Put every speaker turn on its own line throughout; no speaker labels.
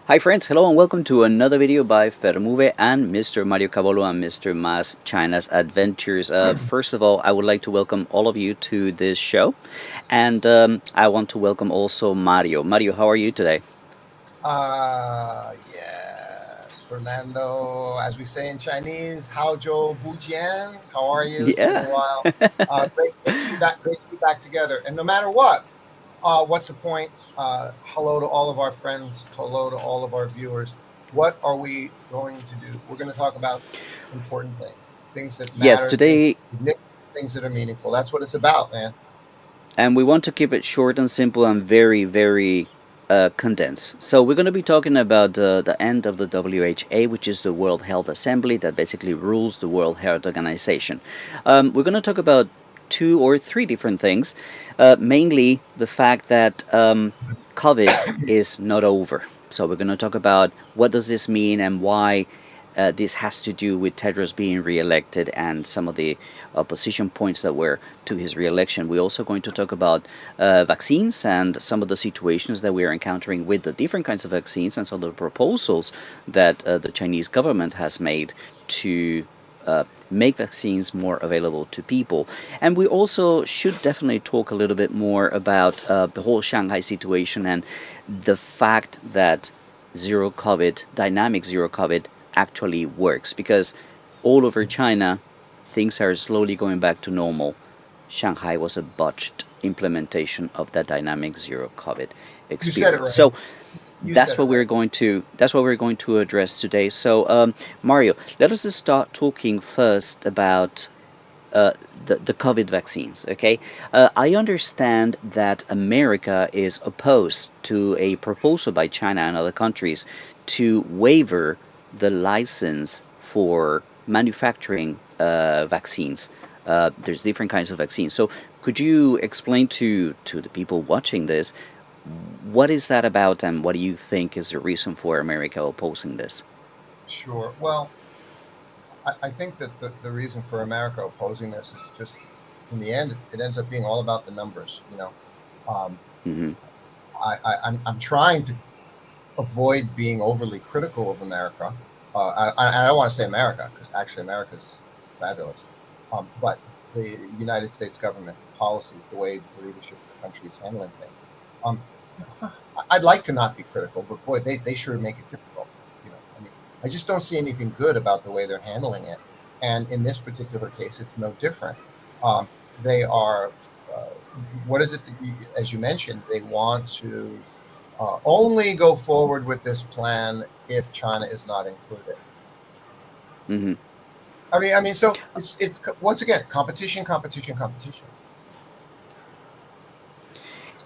Hi friends, hello and welcome to another video by Fermove and Mr. Mario Cavolo and Mr. Mas China's Adventures. First of all, I would like to welcome all of you to this show, and I want to welcome also Mario. Mario, how are you today?
Yes, Fernando. As we say in Chinese, Haozhou Bujian. How are you? It's been a
Yeah.
while. Great to be back. Great to be back together. And no matter what's the point? Hello to all of our friends. Hello to all of our viewers. What are we going to do? We're going to talk about important things, things that
Yes,
matter,
today,
things that are meaningful. That's what it's about, man.
and we want to keep it short and simple and very condensed. So we're going to be talking about the end of the WHA, which is the World Health Assembly that basically rules the World Health Organization. We're going to talk about two or three different things, mainly the fact that COVID is not over. So we're going to talk about what does this mean and why this has to do with Tedros being reelected and some of the opposition points that were to his reelection. We're also going to talk about vaccines and some of the situations that we are encountering with the different kinds of vaccines and some of the proposals that the Chinese government has made to make vaccines more available to people. And we also should definitely talk a little bit more about the whole Shanghai situation and the fact that zero COVID, dynamic zero COVID, actually works because all over China, things are slowly going back to normal. Shanghai was a botched implementation of that dynamic zero COVID
You said it
experience.
right.
So
You said it right.
that's what we're going to address today. So Mario, let us just start talking first about uh, the COVID vaccines. Okay, I understand that America is opposed to a proposal by China and other countries to waiver the license for manufacturing vaccines. There's different kinds of vaccines. So could you explain to the people watching this what is that about, and what do you think is the reason for America opposing this?
Sure. Well, I think that the reason for America opposing this is just, in the end, it ends up being all about the numbers. Um,
Hmm.
I'm trying to avoid being overly critical of America. I don't want to say America because actually America's fabulous, but the United States government policies, the way the leadership of the country is handling things. Um, I'd like to not be critical, but boy, they sure make it difficult. I mean, I just don't see anything good about the way they're handling it. And in this particular case, it's no different. They are, uh, what is it that as you mentioned, they want to only go forward with this plan if China is not included.
Hmm.
So it's once again competition, competition, competition.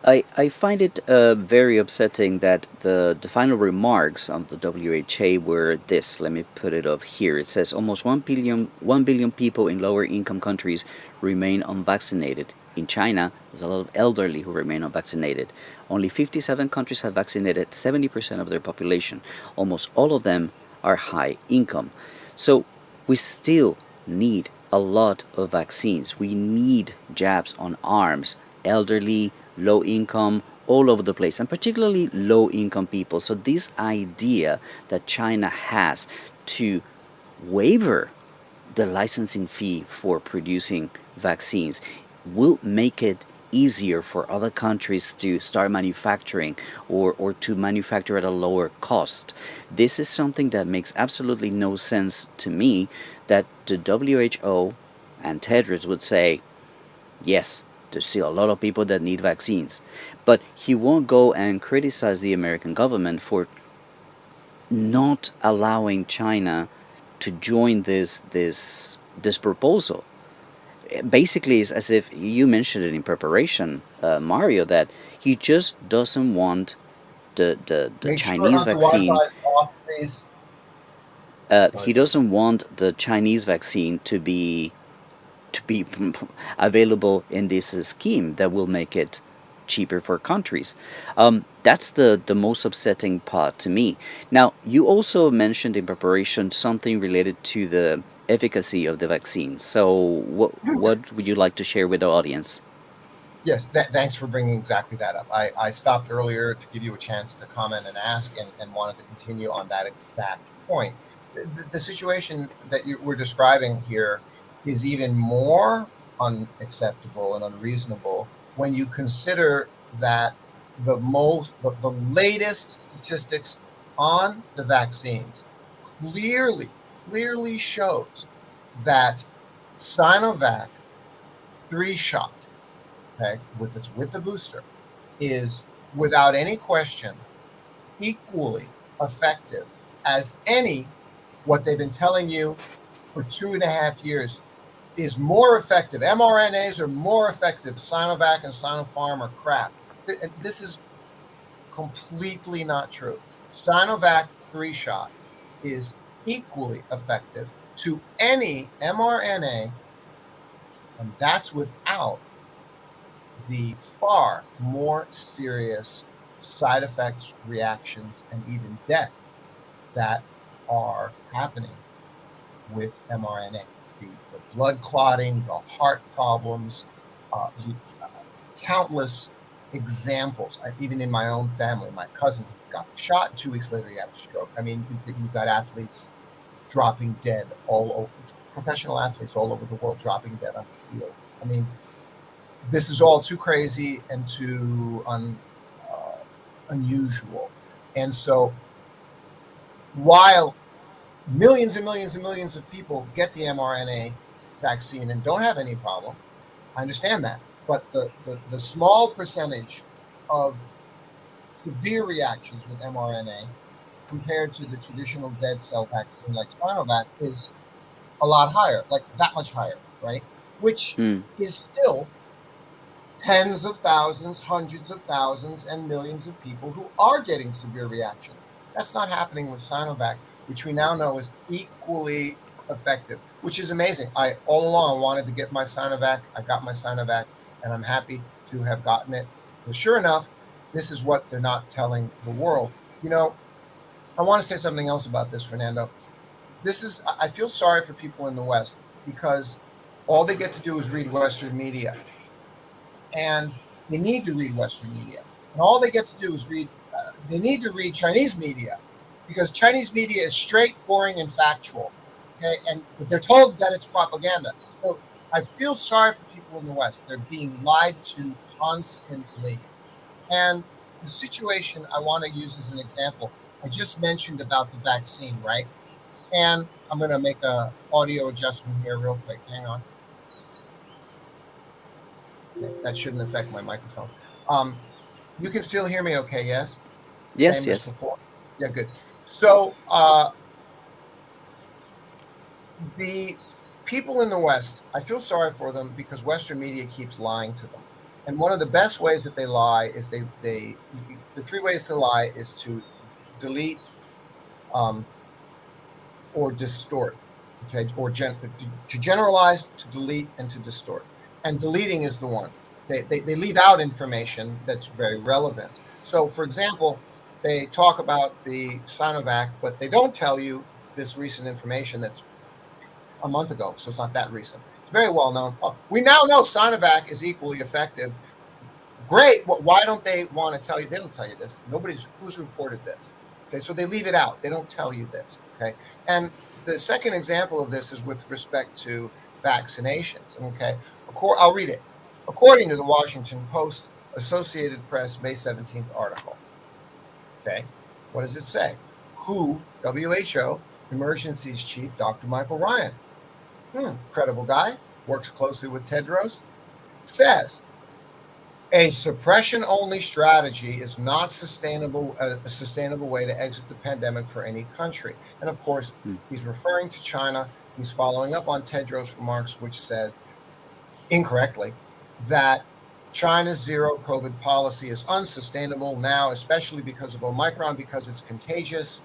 I find it very upsetting that the final remarks of the WHA were this. Let me put it up here. It says almost 1 billion people in lower income countries remain unvaccinated. In China, there's a lot of elderly who remain unvaccinated. Only 57 countries have vaccinated 70% of their population. Almost all of them are high income. So we still need a lot of vaccines. We need jabs on arms, elderly, low income, all over the place, and particularly low income people. So, this idea that China has to waiver the licensing fee for producing vaccines will make it easier for other countries to start manufacturing or to manufacture at a lower cost. This is something that makes absolutely no sense to me that the WHO and Tedros would say, yes, there's still a lot of people that need vaccines. But he won't go and criticize the American government for not allowing China to join this proposal. Basically, it's as if you mentioned it in preparation, Mario, that he just doesn't want the
Make sure
Chinese
Hunter
vaccine.
Wi-Fi is off, please. Sorry.
He doesn't want the Chinese vaccine to be available in this scheme that will make it cheaper for countries. That's the most upsetting part to me. Now, you also mentioned in preparation something related to the efficacy of the vaccine. So, what would you like to share with the audience?
Yes, thanks for bringing exactly that up. I stopped earlier to give you a chance to comment and ask, and wanted to continue on that exact point. The situation that we're describing here is even more unacceptable and unreasonable when you consider that the latest statistics on the vaccines clearly clearly shows that Sinovac 3-shot, okay, with the booster, is without any question equally effective as any what they've been telling you for 2.5 years is more effective. mRNAs are more effective. Sinovac and Sinopharm are crap. This is completely not true. Sinovac 3-shot is equally effective to any mRNA, and that's without the far more serious side effects, reactions, and even death that are happening with mRNA. The blood clotting, the heart problems, uh, countless examples. Even in my own family, my cousin got shot, 2 weeks later he had a stroke. I mean, you've got athletes dropping dead all over, professional athletes all over the world dropping dead on the fields. I mean, this is all too crazy and too unusual. And so, while millions and millions and millions of people get the mRNA vaccine and don't have any problem, I understand that. But the small percentage of severe reactions with mRNA compared to the traditional dead cell vaccine like Sinovac is a lot higher, like that much higher, right? Which
Hmm.
is still tens of thousands, hundreds of thousands, and millions of people who are getting severe reactions. That's not happening with Sinovac, which we now know is equally effective, which is amazing. I all along wanted to get my Sinovac. I got my Sinovac, and I'm happy to have gotten it. But sure enough, this is what they're not telling the world. You know, I want to say something else about this, Fernando. I feel sorry for people in the West because all they get to do is read Western media, and they need to read Western media. And all they get to do is they need to read Chinese media because Chinese media is straight, boring, and factual. Okay. But they're told that it's propaganda. So I feel sorry for people in the West. They're being lied to constantly. And the situation I want to use as an example, I just mentioned about the vaccine, right? And I'm going to make a audio adjustment here real quick. Hang on. Okay, that shouldn't affect my microphone. You can still hear me okay, yes?
Yes,
Same as
yes.
before? Yeah, good. So the people in the West, I feel sorry for them because Western media keeps lying to them. And one of the best ways that they lie is the 3 ways to lie is to delete, um, or distort, okay, or to generalize, to delete, and to distort. And deleting is the one. They leave out information that's very relevant. So, for example, they talk about the Sinovac, but they don't tell you this recent information that's a month ago, so it's not that recent. It's very well known. Oh, we now know Sinovac is equally effective. Great. Why don't they want to tell you? They don't tell you this. Who's reported this. Okay, so they leave it out. They don't tell you this. Okay, and the second example of this is with respect to vaccinations. Okay, I'll read it. According to the Washington Post, Associated Press, May 17th article. Okay, what does it say? WHO Emergencies Chief Dr. Michael Ryan, credible guy, works closely with Tedros, says a suppression-only strategy is not a sustainable way to exit the pandemic for any country. And of course,
Hmm.
he's referring to China. He's following up on Tedros' remarks, which said incorrectly that China's zero COVID policy is unsustainable now, especially because of Omicron, because it's contagious,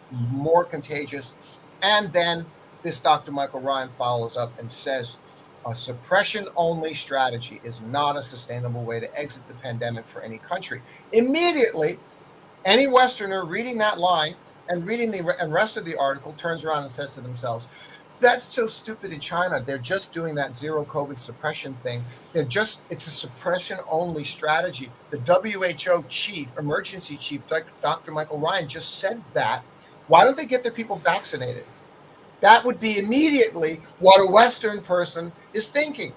more contagious. And then this Dr. Michael Ryan follows up and says a suppression only strategy is not a sustainable way to exit the pandemic for any country. Immediately, any Westerner reading that line and reading the rest of the article turns around and says to themselves, that's so stupid in China. They're just doing that zero COVID suppression thing. It's a suppression only strategy. The WHO chief, emergency chief, Dr. Michael Ryan, just said that. Why don't they get their people vaccinated? That would be immediately what a Western person is thinking.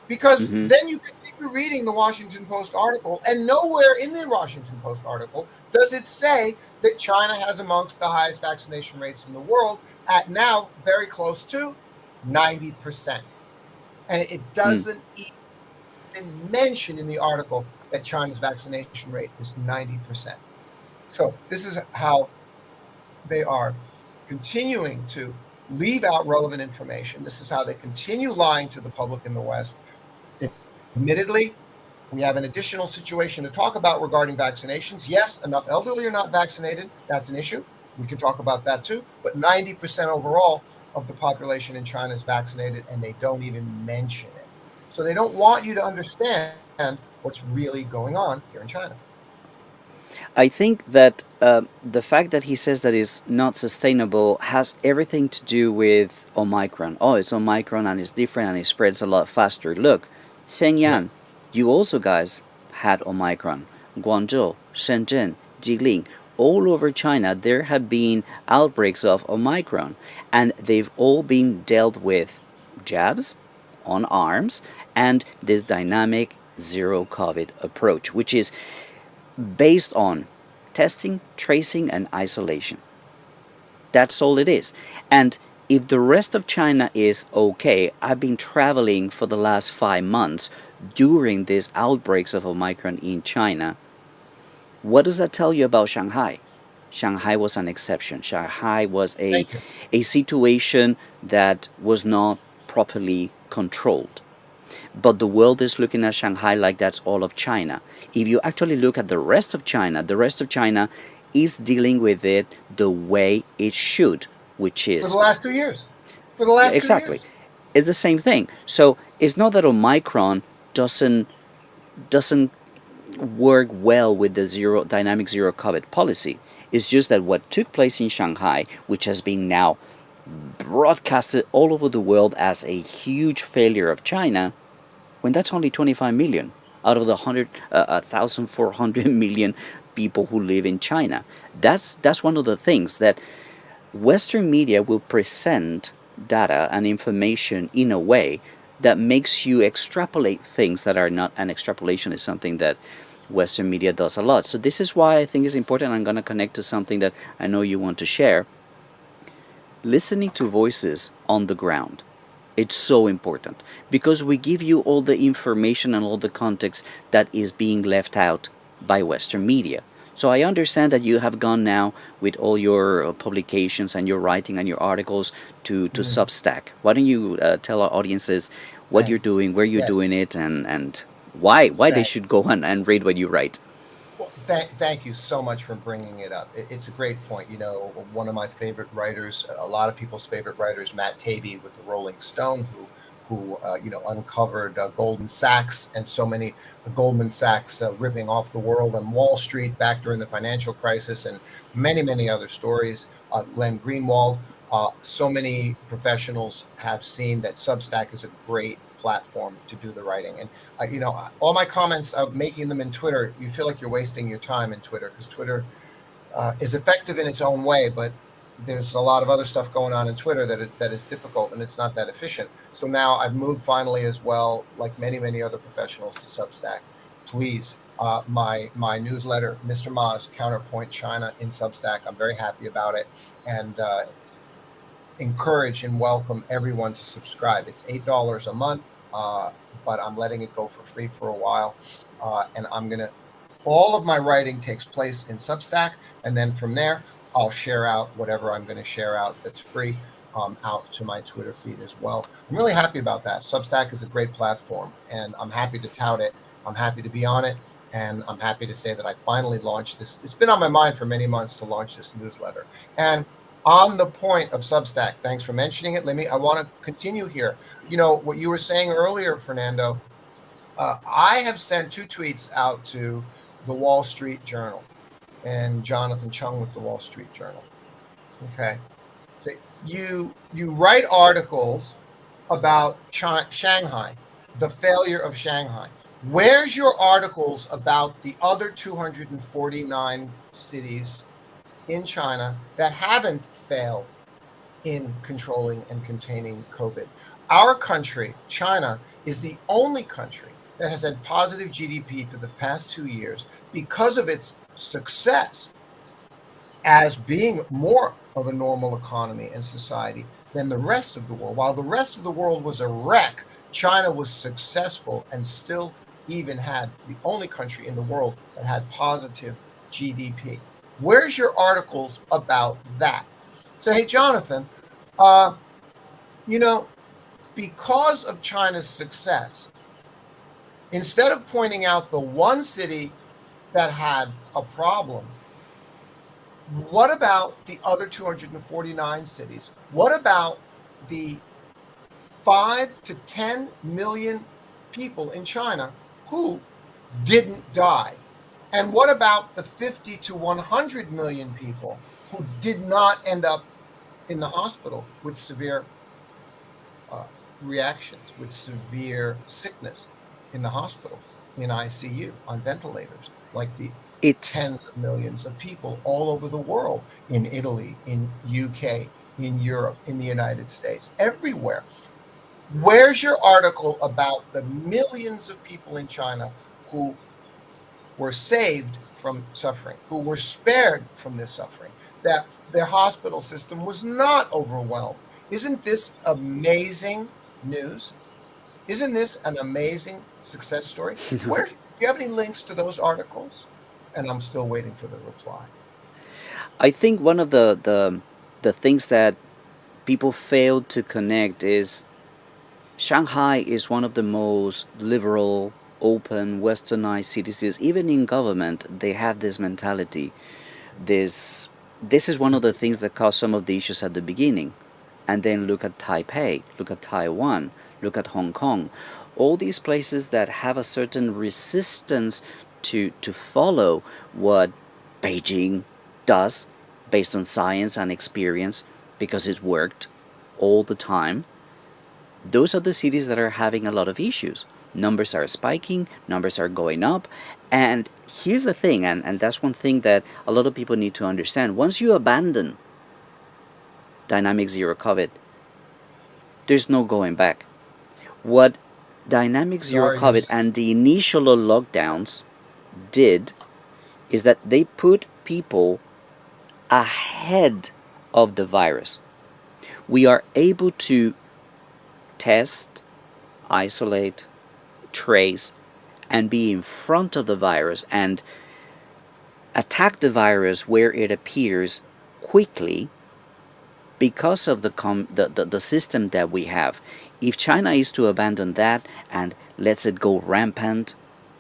Because
Mm-hmm.
then you continue reading the Washington Post article, and nowhere in the Washington Post article does it say that China has amongst the highest vaccination rates in the world, at now very close to 90%. And it
Mm.
doesn't even mention in the article that China's vaccination rate is 90%. So this is how they are continuing to leave out relevant information. This is how they continue lying to the public in the West. Admittedly, we have an additional situation to talk about regarding vaccinations. Yes, enough elderly are not vaccinated. That's an issue. We can talk about that too. But 90% overall of the population in China is vaccinated, and they don't even mention it. So they don't want you to understand what's really going on here in China.
I think that the fact that he says that is not sustainable has everything to do with Omicron. Oh, it's Omicron and it's different and it spreads a lot faster. Look,
Yeah.
Shenyang, you also guys had Omicron. Guangzhou, Shenzhen, Jilin, all over China, there have been outbreaks of Omicron, and they've all been dealt with jabs on arms and this dynamic zero COVID approach, which is based on testing, tracing, and isolation. That's all it is. And if the rest of China is okay, I've been traveling for the last 5 months during these outbreaks of Omicron in China. What does that tell you about Shanghai? Shanghai was an exception. Shanghai was
Thank you.
a situation that was not properly controlled. But the world is looking at Shanghai like that's all of China. If you actually look at the rest of China is dealing with it the way it should, which
For the
is
last 2 years. For the
yeah,
last two
exactly.
years.
It's the same thing. So it's not that Omicron doesn't work well with the zero dynamic zero COVID policy. It's just that what took place in Shanghai, which has been now broadcasted all over the world as a huge failure of China, when that's only 25 million out of the 1,400 million people who live in China. That's one of the things that Western media will present data and information in a way that makes you extrapolate things that are not, and extrapolation is something that Western media does a lot. So this is why I think it's important. I'm going to connect to something that I know you want to share. Listening to voices on the ground, it's so important because we give you all the information and all the context that is being left out by Western media. So I understand that you have gone now with all your publications and your writing and your articles to
Mm,
Substack. Why don't you tell our audiences what you're
thanks.
doing, where you're
Yes.
doing it, and why they
Thank
should go and read what you write.
Well, thank you so much for bringing it up. It's a great point. One of my favorite writers, a lot of people's favorite writers, Matt Taibbi with the Rolling Stone, who uncovered Goldman Sachs and so many Goldman Sachs ripping off the world and Wall Street back during the financial crisis, and many many other stories. Glenn Greenwald. So many professionals have seen that Substack is a great platform to do the writing. And all my comments of making them in Twitter, you feel like you're wasting your time in Twitter, because Twitter is effective in its own way, but there's a lot of other stuff going on in Twitter that is difficult, and it's not that efficient. So now I've moved finally as well, like many many other professionals, to Substack. Please, my newsletter, Mr. Ma's Counterpoint China, in Substack. I'm very happy about it, and encourage and welcome everyone to subscribe. It's $8 a month, but I'm letting it go for free for a while, and all of my writing takes place in Substack, and then from there I'll share out whatever I'm going to share out that's free, out to my Twitter feed as well. I'm really happy about that. Substack is a great platform, and I'm happy to tout it. I'm happy to be on it, and I'm happy to say that I finally launched this. It's been on my mind for many months to launch this newsletter. And on the point of Substack, thanks for mentioning it. I want to continue here. What you were saying earlier, Fernando. I have sent 2 tweets out to the Wall Street Journal and Jonathan Chung with the Wall Street Journal. Okay. So you write articles about Shanghai, the failure of Shanghai. Where's your articles about the other 249 cities in China that haven't failed in controlling and containing COVID? Our country, China, is the only country that has had positive GDP for the past 2 years because of its success as being more of a normal economy and society than the rest of the world. While the rest of the world was a wreck, China was successful and still even had the only country in the world that had positive GDP. Where's your articles about that? So, hey, Jonathan, uh, you know, because of China's success, instead of pointing out the one city that had a problem, what about the other 249 cities? What about the 5 to 10 million people in China who didn't die? And what about the 50 to 100 million people who did not end up in the hospital with severe reactions, with severe sickness in the hospital, in ICU, on ventilators, like the
It's
tens of millions of people all over the world, in Italy, in UK, in Europe, in the United States, everywhere. Where's your article about the millions of people in China who were saved from suffering, who were spared from this suffering, that their hospital system was not overwhelmed? Isn't this amazing news? Isn't this an amazing success story? Where do you have any links to those articles? And I'm still waiting for the reply.
I think one of the things that people fail to connect is Shanghai is one of the most liberal, open, westernized cities. Even in government, they have this mentality. This is one of the things that caused some of the issues at the beginning. And then look at Taipei, look at Taiwan, look at Hong Kong. All these places that have a certain resistance to follow what Beijing does based on science and experience because it's worked all the time. Those are the cities that are having a lot of issues. Numbers are spiking, numbers are going up. And here's the thing, and that's one thing that a lot of people need to understand. Once you abandon dynamic zero COVID, there's no going back. What dynamic zero
Sorry,
COVID
this
and the initial lockdowns did is that they put people ahead of the virus. We are able to test, isolate, trace, and be in front of the virus and attack the virus where it appears quickly because of the system that we have. If China is to abandon that and lets it go rampant,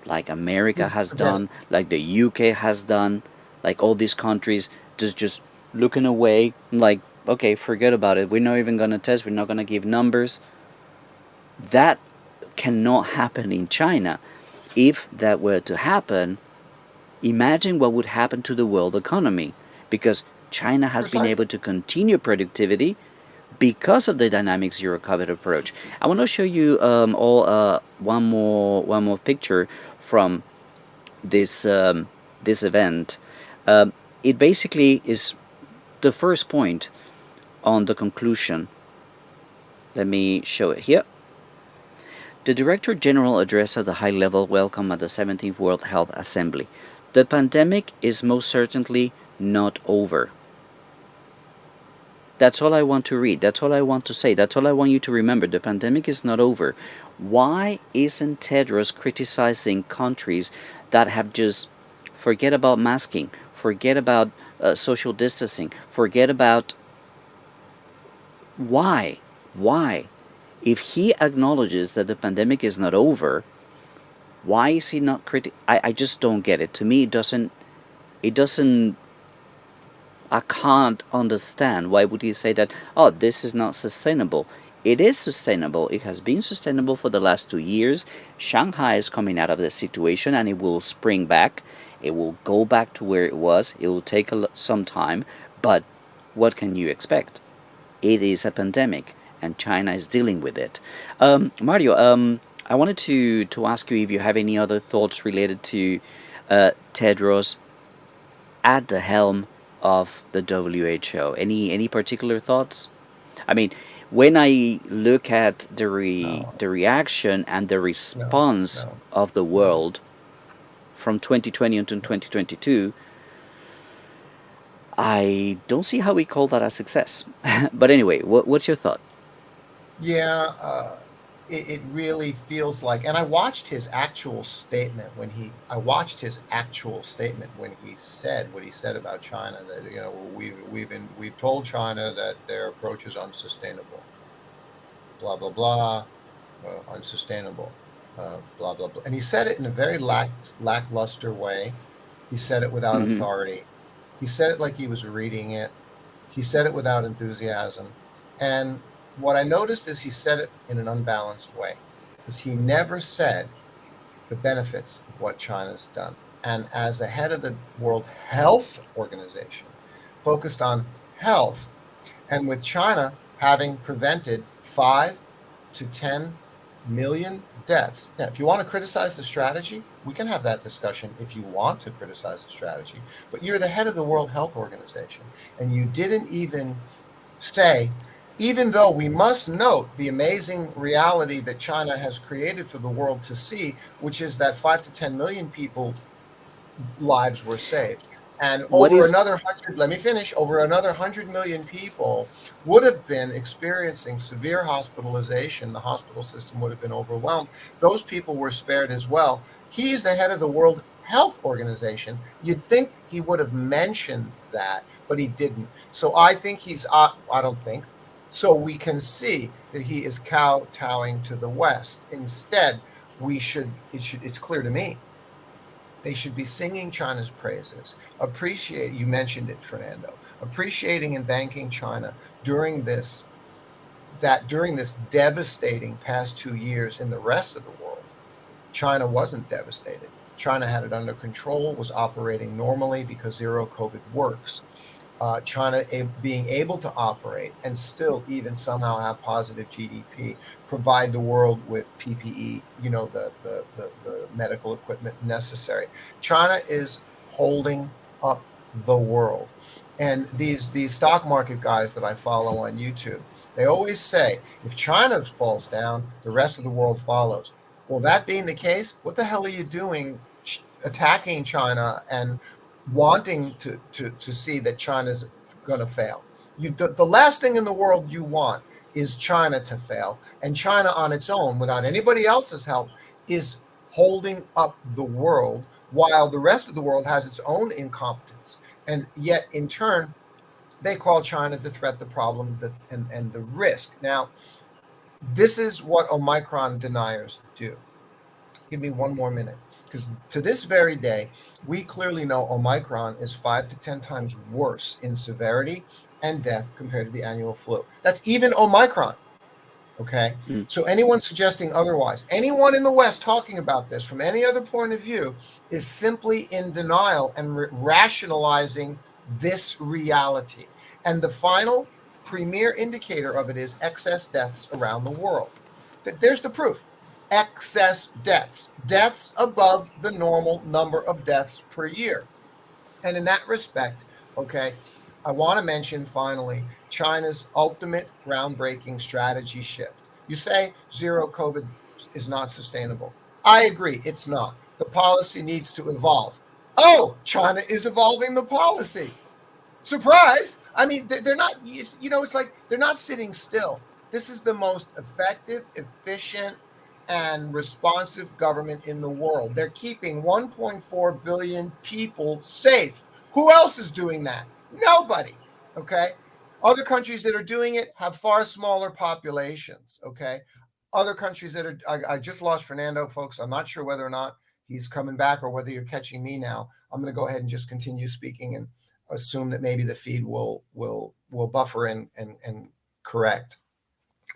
like America has
forget it.
done, like the UK has done, like all these countries just looking away, like, okay, forget about it. We're not even going to test, we're not going to give numbers. That cannot happen in China. If that were to happen, imagine what would happen to the world economy, because China has been able
Precisely.
to continue productivity because of the dynamic zero COVID approach. I want to show you all one more picture from this event. It basically is the first point on the conclusion. Let me show it here. The Director General addressed at the high level welcome at the 17th World Health Assembly. The pandemic is most certainly not over. That's all I want to read. That's all I want to say. That's all I want you to remember. The pandemic is not over. Why isn't Tedros criticizing countries that have just forget about masking, forget about social distancing, forget about why? Why? If he acknowledges that the pandemic is not over, why is he not I just don't get it. To me, it doesn't I can't understand why would he say that, oh, this is not sustainable. It is sustainable. It has been sustainable for the last 2 years. Shanghai is coming out of the situation and it will spring back. It will go back to where it was. It will take some time, but what can you expect? it is a pandemic, and China is dealing with it. Mario, I wanted to ask you if you have any other thoughts related to Tedros at the helm of the WHO. Any particular thoughts? I mean, when I look at
No,
the reaction and the
no,
response
no,
of the
no.
world from 2020 until 2022, I don't see how we call that a success. But anyway, what's your thought?
Yeah, it really feels like, and I watched his actual statement when he said what he said about China, that we've told China that their approach is unsustainable, blah blah blah, unsustainable, blah blah blah, and he said it in a very lackluster way. He said it without
Hmm.
authority. He said it like he was reading it. He said it without enthusiasm. And what I noticed is he said it in an unbalanced way, because he never said the benefits of what China's done. And as a head of the World Health Organization, focused on health, and with China having prevented 5 to 10 million deaths. Now, if you want to criticize the strategy, we can have that discussion if you want to criticize the strategy. But you're the head of the World Health Organization, and you didn't even say, even though we must note the amazing reality that China has created for the world to see, which is that 5 to 10 million people lives were saved. And
What is
let me finish, over another 100 million people would have been experiencing severe hospitalization. The hospital system would have been overwhelmed. Those people were spared as well. He is the head of the World Health Organization. You'd think he would have mentioned that, but he didn't. So I think I don't think. So we can see that he is kowtowing to the West. Instead, it's clear to me they should be singing China's praises. You mentioned it, Fernando. Appreciating and thanking China during this devastating past 2 years in the rest of the world. China wasn't devastated. China had it under control, was operating normally because zero COVID works. China being able to operate and still even somehow have positive GDP, provide the world with PPE, the medical equipment necessary. China is holding up the world. And these stock market guys that I follow on YouTube, they always say, if China falls down, the rest of the world follows. Well, that being the case, what the hell are you doing attacking China and wanting to see that China's going to fail? The last thing in the world you want is China to fail. And China on its own, without anybody else's help, is holding up the world while the rest of the world has its own incompetence. And yet, in turn, they call China the threat, the problem, and the risk. Now, this is what Omicron deniers do. Give me one more minute. Because to this very day, we clearly know Omicron is 5 to 10 times worse in severity and death compared to the annual flu. That's even Omicron. Okay.
mm,
So anyone suggesting otherwise, anyone in the West talking about this from any other point of view, is simply in denial and rationalizing this reality. And the final premier indicator of it is excess deaths around the world. There's the proof. Excess deaths above the normal number of deaths per year. And in that respect, okay, I want to mention finally China's ultimate groundbreaking strategy shift. You say zero COVID is not sustainable. I agree, it's not. The policy needs to evolve. Oh, China is evolving the policy. Surprise! I mean, they're not. It's like they're not sitting still. This is the most effective, efficient, and responsive government in the world. They're keeping 1.4 billion people safe. Who else is doing that? Nobody. Okay. Other countries that are doing it have far smaller populations. Okay. Other countries that are. I just lost Fernando, folks. I'm not sure whether or not he's coming back or whether you're catching me now. I'm going to go ahead and just continue speaking and assume that maybe the feed will buffer and correct.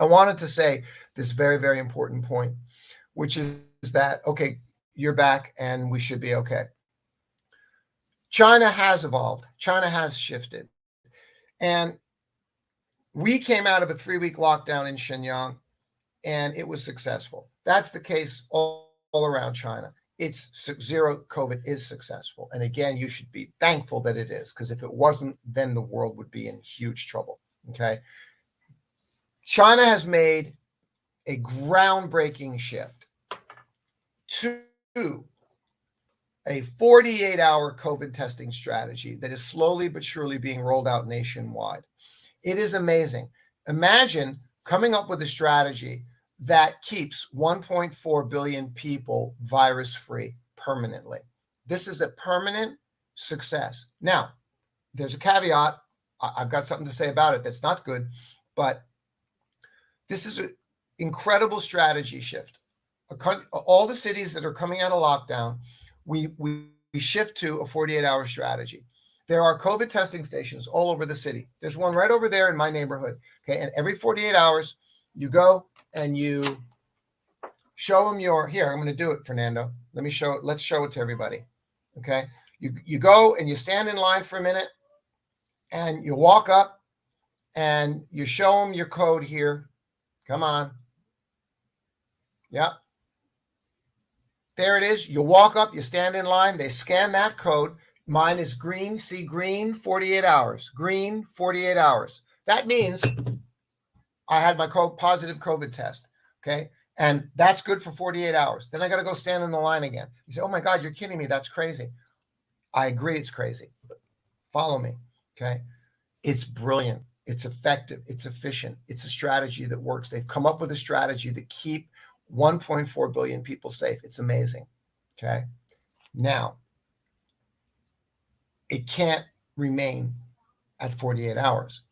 I wanted to say this very, very important point, which is that, okay, you're back and we should be okay. China has evolved. China has shifted. And We came out of a 3-week lockdown in Shenyang, and it was successful. That's the case all around China. It's zero COVID is successful. And again, you should be thankful that it is, because if it wasn't, then the world would be in huge trouble. Okay. China has made a groundbreaking shift to a 48-hour COVID testing strategy that is slowly but surely being rolled out nationwide. It is amazing. Imagine coming up with a strategy that keeps 1.4 billion people virus-free permanently. This is a permanent success. Now, there's a caveat. I've got something to say about it that's not good, but this is an incredible strategy shift. All the cities that are coming out of lockdown, we shift to a 48-hour strategy. There are COVID testing stations all over the city. There's one right over there in my neighborhood. Okay. And every 48 hours, you go and you show them here. I'm going to do it, Fernando. Let's show it to everybody. Okay. You go and you stand in line for a minute and you walk up and you show them your code here. Come on. Yep. There it is. You walk up, you stand in line, they scan that code. Mine is green. See, green, 48 hours. Green, 48 hours. That means I had my positive COVID test. Okay. And that's good for 48 hours. Then I got to go stand in the line again. You say, oh my God, you're kidding me. That's crazy. I agree it's crazy. Follow me. Okay. It's brilliant. It's effective. It's efficient. It's a strategy that works. They've come up with a strategy to keep 1.4 billion people safe. It's amazing. Okay. Now, it can't remain at 48 hours.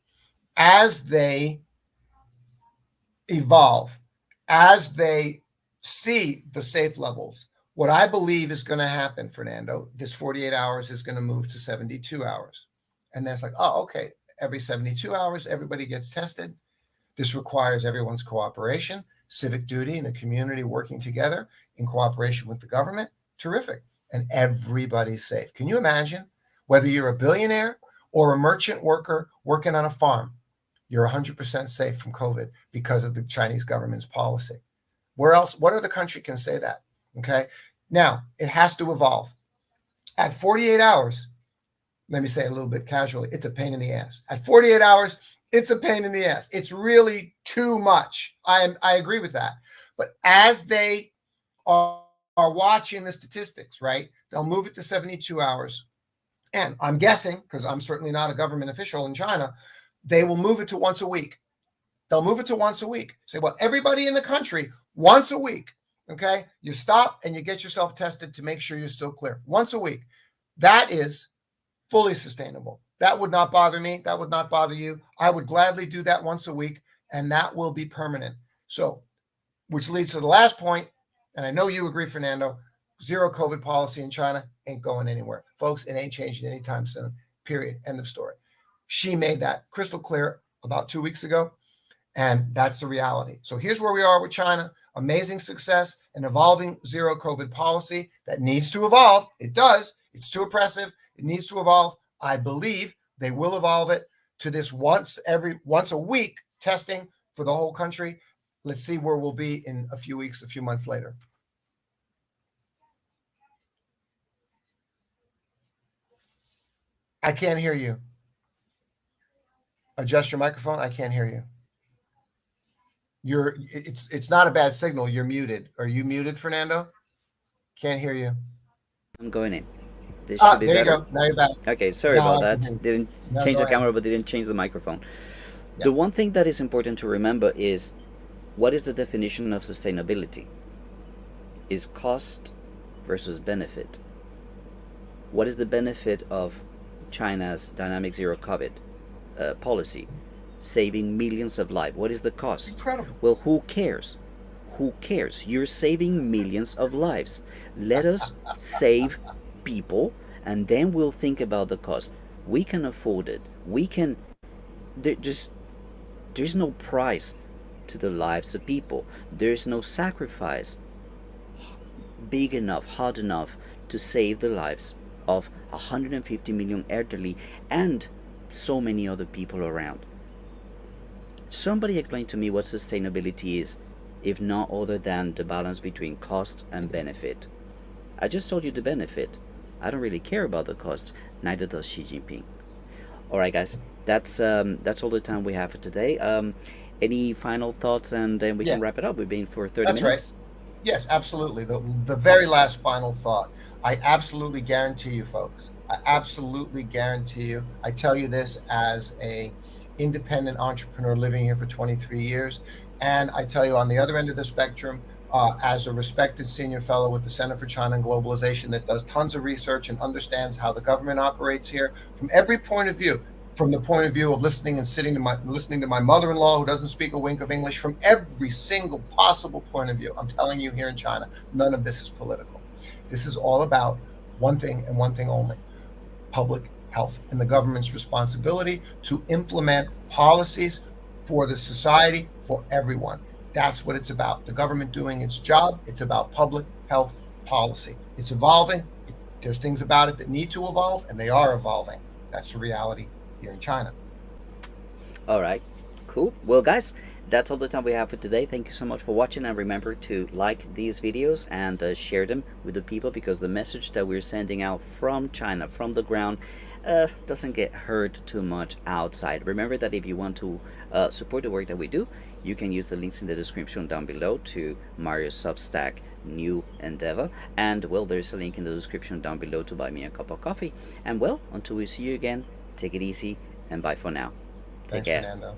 As they evolve, as they see the safe levels, what I believe is going to happen, Fernando, this 48 hours is going to move to 72 hours. And then it's like, oh, okay, every 72 hours, everybody gets tested. This requires everyone's cooperation, civic duty, and a community working together in cooperation with the government. Terrific. And everybody's safe. Can you imagine? Whether you're a billionaire or a merchant worker working on a farm, you're 100% safe from COVID because of the Chinese government's policy. Where else? What other country can say that? Okay. Now, it has to evolve. At 48 hours, let me say it a little bit casually, it's a pain in the ass. At 48 hours, it's a pain in the ass. It's really too much. I agree with that. But as they are watching the statistics, right, they'll move it to 72 hours. And I'm guessing, because I'm certainly not a government official in China, they will move it to once a week. They'll move it to once a week. Say, well, everybody in the country, once a week, okay? You stop and you get yourself tested to make sure you're still clear. Once a week. That is fully sustainable. That would not bother me. That would not bother you. I would gladly do that once a week, and that will be permanent. So, which leads to the last point, and I know you agree, Fernando, zero COVID policy in China ain't going anywhere. Folks, it ain't changing anytime soon. Period. End of story. She made that crystal clear about 2 weeks ago, and that's the reality. So here's where we are with China. Amazing success, an evolving zero COVID policy that needs to evolve. It does. It's too oppressive. It needs to evolve. I believe they will evolve it to this once a week testing for the whole country. Let's see where we'll be in a few weeks, a few months later. I can't hear you. Adjust your microphone. I can't hear you. It's not a bad signal. You're muted. Are you muted, Fernando? Can't hear you.
I'm going in. This should be
there
better.
You go. Now you're back.
Okay, sorry
Now
about
I can hear
that.
you.
Didn't
No,
change
go
the
ahead.
camera, but didn't change the microphone.
Yeah.
The one thing that is important to remember is, what is the definition of sustainability? Is cost versus benefit. What is the benefit of China's dynamic zero COVID policy? Saving millions of lives. What is the cost?
Incredible.
Well, who cares? Who cares? You're saving millions of lives. Let us save people, and then we'll think about the cost. We can afford it. We can. There's no price to the lives of people. There's no sacrifice big enough, hard enough to save the lives of 150 million elderly and so many other people around. Somebody explain to me what sustainability is, if not other than the balance between cost and benefit. I just told you the benefit. I don't really care about the cost. Neither does Xi Jinping. All right, guys. That's all the time we have for today. Any final thoughts, and then we
Yeah,
can wrap it up. We've been for 30
that's right.
minutes.
Yes, absolutely. The very last final thought. I absolutely guarantee you, folks. I absolutely guarantee you. I tell you this as a independent entrepreneur living here for 23 years, and I tell you on the other end of the spectrum, as a respected senior fellow with the Center for China and Globalization that does tons of research and understands how the government operates here from every point of view, from the point of view of listening to my mother-in-law who doesn't speak a wink of English, from every single possible point of view. I'm telling you, here in China, none of this is political. This is all about one thing and one thing only: public health, and the government's responsibility to implement policies for the society, for everyone. That's what it's about. The government doing its job. It's about public health policy. It's evolving. There's things about it that need to evolve, and they are evolving. That's the reality here in China.
All right, cool. Well, guys, that's all the time we have for today. Thank you so much for watching, and remember to like these videos and share them with the people, because the message that we're sending out from China, from the ground, doesn't get heard too much outside. Remember that if you want to support the work that we do, you can use the links in the description down below to Mario's Substack new endeavor, and well, there's a link in the description down below to buy me a cup of coffee. And well, until we see you again, take it easy and bye for now. Take
Thanks,
care.
Fernando.